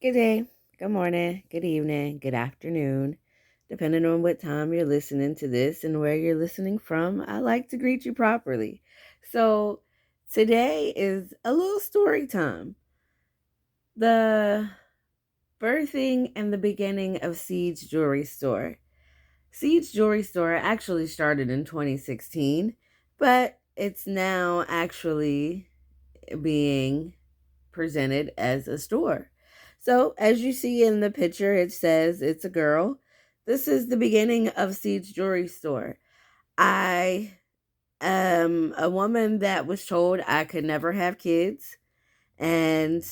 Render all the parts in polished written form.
Good day, good morning, good evening, good afternoon. Depending on what time you're listening to this and where you're listening from, I like to greet you properly. So, today is a little story time. The birthing and the beginning of Seed's Jewelry Store. Seed's Jewelry Store actually started in 2016, but it's now actually being presented as a store. So, as you see in the picture, it says it's a girl. This is the beginning of Seed's Jewelry Store. I am a woman that was told I could never have kids. And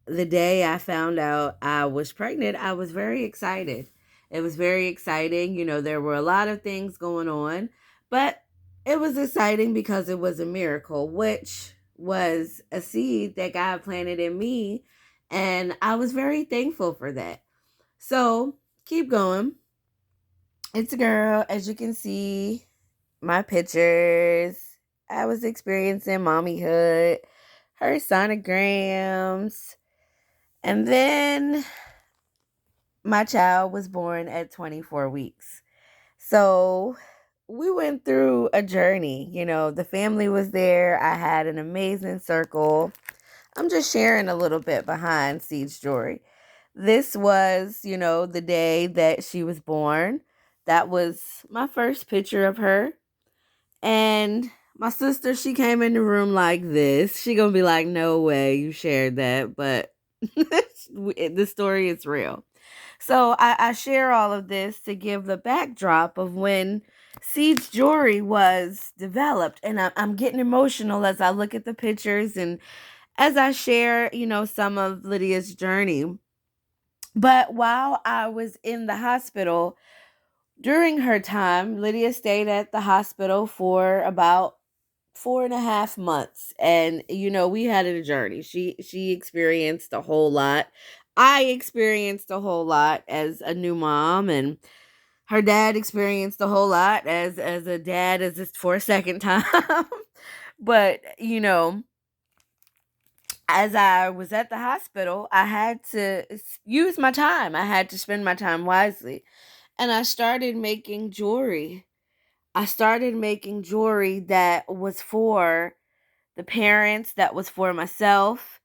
the day I found out I was pregnant, I was very excited. It was very exciting. There were a lot of things going on, but it was exciting because it was a miracle, which was a seed that God planted in me. And I was very thankful for that. So keep going. It's a girl, as you can see, my pictures. I was experiencing mommyhood, her sonograms, and then my child was born at 24 weeks. So we went through a journey. The family was there. I had an amazing circle. I'm just sharing a little bit behind Siege Jewelry. This was, the day that she was born. That was my first picture of her. And my sister, she came in the room like this. She gonna be like, no way you shared that. But the story is real. So I share all of this to give the backdrop of when Seed's Jewelry was developed. And I'm getting emotional as I look at the pictures and as I share, some of Lydia's journey. But while I was in the hospital, during her time, Lydia stayed at the hospital for about 4.5 months. And we had a journey. She experienced a whole lot. I experienced a whole lot as a new mom, and her dad experienced a whole lot as a dad as this for a second time. But as I was at the hospital, I had to use my time. I had to spend my time wisely. And I started making jewelry. I started making jewelry that was for the parents, that was for myself.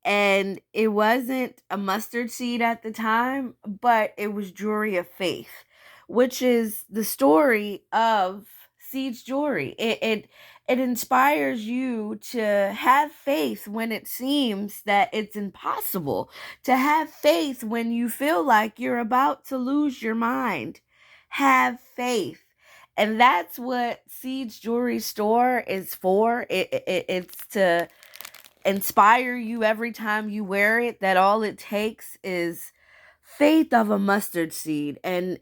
And it wasn't a mustard seed at the time, but it was jewelry of faith, which is the story of Seed's Jewelry. It inspires you to have faith when it seems that it's impossible, to have faith when you feel like you're about to lose your mind. Have faith. And that's what Seed's Jewelry Store is for. It's to inspire you every time you wear it, that all it takes is faith of a mustard seed, and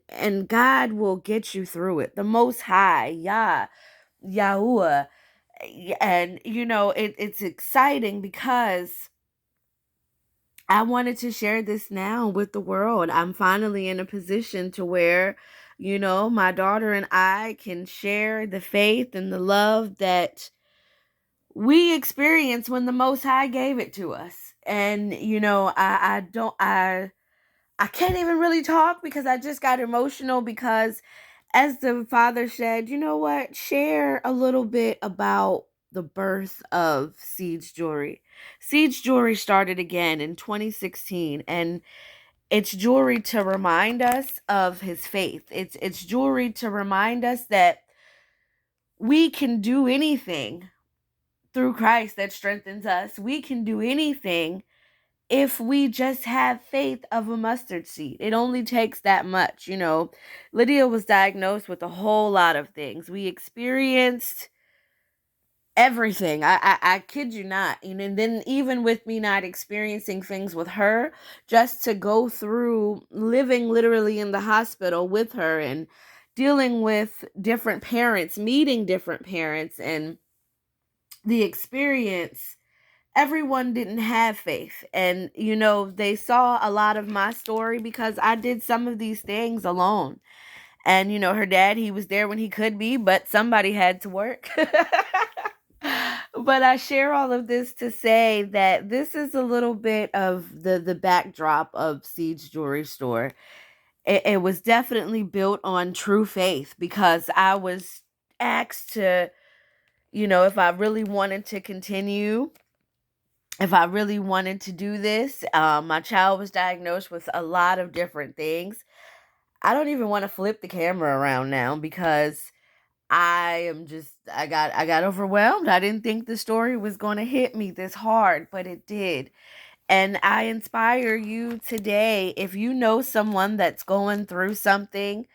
God will get you through it. The Most High, Yahuwah. And it's exciting because I wanted to share this now with the world. I'm finally in a position to where my daughter and I can share the faith and the love that we experienced when the Most High gave it to us. And I can't even really talk because I just got emotional, because as the father said, you know what, share a little bit about the birth of Siege Jewelry. Siege Jewelry started again in 2016, and it's jewelry to remind us of his faith. It's jewelry to remind us that we can do anything through Christ that strengthens us. We can do anything if we just have faith of a mustard seed. It only takes that much. Lydia was diagnosed with a whole lot of things. We experienced everything. I kid you not. And then even with me not experiencing things with her, just to go through living literally in the hospital with her and dealing with different parents, meeting different parents, and the experience, everyone didn't have faith. And they saw a lot of my story because I did some of these things alone. And her dad, he was there when he could be, but somebody had to work. But I share all of this to say that this is a little bit of the backdrop of Siege Jewelry Store. It was definitely built on true faith because I was asked to, if I really wanted to continue, if I really wanted to do this. My child was diagnosed with a lot of different things. I don't even want to flip the camera around now because I got overwhelmed. I didn't think the story was going to hit me this hard, but it did. And I inspire you today, if you know someone that's going through something,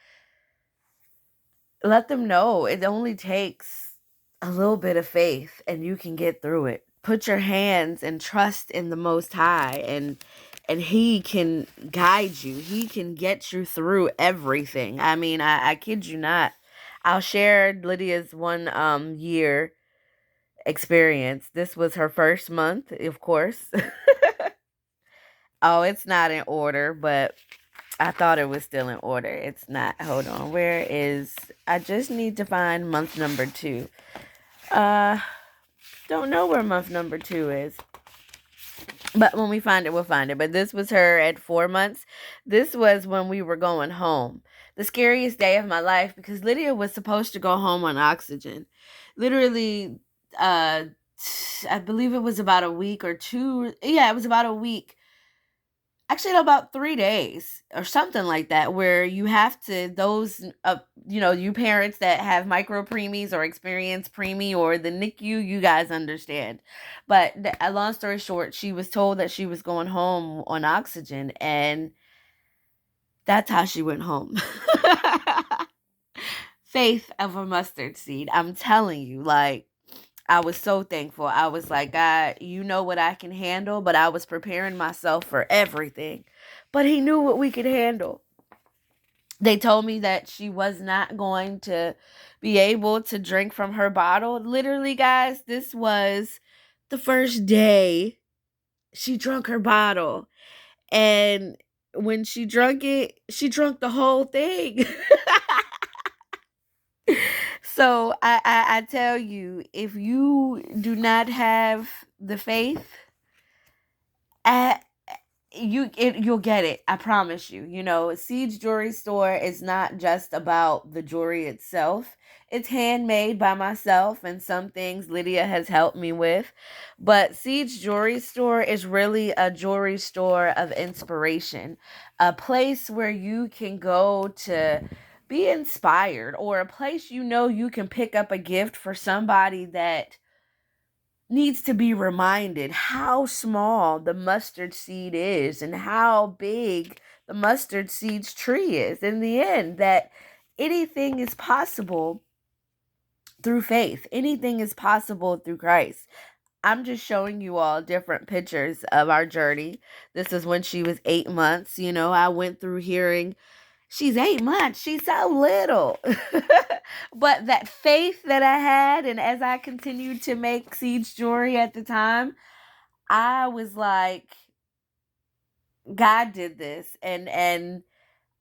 let them know it only takes a little bit of faith and you can get through it. Put your hands and trust in the Most High, and he can guide you. He can get you through everything. I mean, I kid you not. I'll share Lydia's one year experience. This was her first month, of course. Oh, it's not in order, but I thought it was still in order. It's not. Hold on. Where is, I just need to find month number 2. Uh don't know where month number 2 is. But when we find it, we'll find it. But this was her at 4 months. This was when we were going home. The scariest day of my life because Lydia was supposed to go home on oxygen. Literally, uh, I believe it was about a week or two. Yeah, it was about a week, actually no, about 3 days or something like that, where you have to, those you parents that have micro preemies or experience preemie or the NICU, you guys understand. But long story short, she was told that she was going home on oxygen, and that's how she went home. Faith of a mustard seed, I'm telling you. Like, I was so thankful. I was like, God, you know what I can handle, but I was preparing myself for everything. But he knew what we could handle. They told me that she was not going to be able to drink from her bottle. Literally, guys, this was the first day she drank her bottle. And when she drank it, she drank the whole thing. So I tell you, if you do not have the faith, uh, you'll get it. I promise you. Siege Jewelry Store is not just about the jewelry itself. It's handmade by myself, and some things Lydia has helped me with. But Siege Jewelry Store is really a jewelry store of inspiration, a place where you can go to be inspired, or a place you can pick up a gift for somebody that needs to be reminded how small the mustard seed is and how big the mustard seed's tree is. In the end, that anything is possible through faith, anything is possible through Christ. I'm just showing you all different pictures of our journey. This is when she was 8 months. I went through hearing, she's 8 months, she's so little. But that faith that I had, and as I continued to make Siege Jewelry at the time, I was like, God did this, and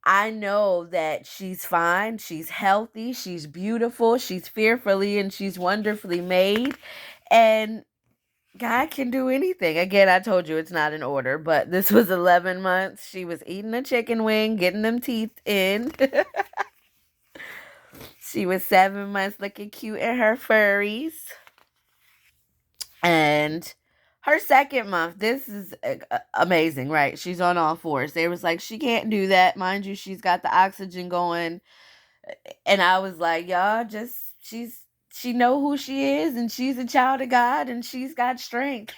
I know that she's fine, she's healthy, she's beautiful, she's fearfully and she's wonderfully made, and God can do anything. Again, I told you it's not in order, but this was 11 months. She was eating a chicken wing, getting them teeth in. She was 7 months looking cute in her furries. And her second month, this is amazing, right? She's on all fours. They was like, she can't do that. Mind you, she's got the oxygen going. And I was like, y'all, just, she know who she is, and she's a child of God, and she's got strength.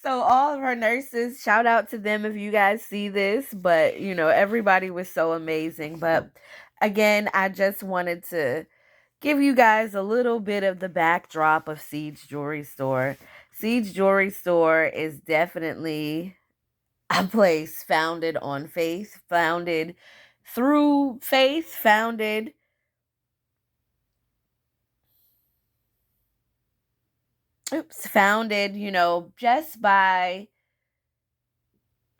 So all of her nurses, shout out to them if you guys see this. But, everybody was so amazing. But again, I just wanted to give you guys a little bit of the backdrop of Siege Jewelry Store. Siege Jewelry Store is definitely a place founded on faith, founded through faith, founded, just by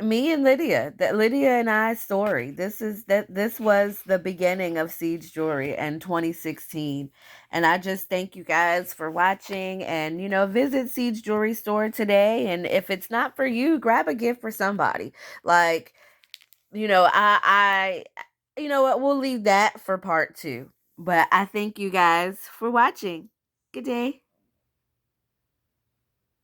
Me and Lydia, that Lydia and I's story. This was the beginning of Siege Jewelry in 2016. And I just thank you guys for watching, and visit Siege Jewelry store today, and if it's not for you, grab a gift for somebody. Like, you know what, we'll leave that for part 2. But I thank you guys for watching. Good day.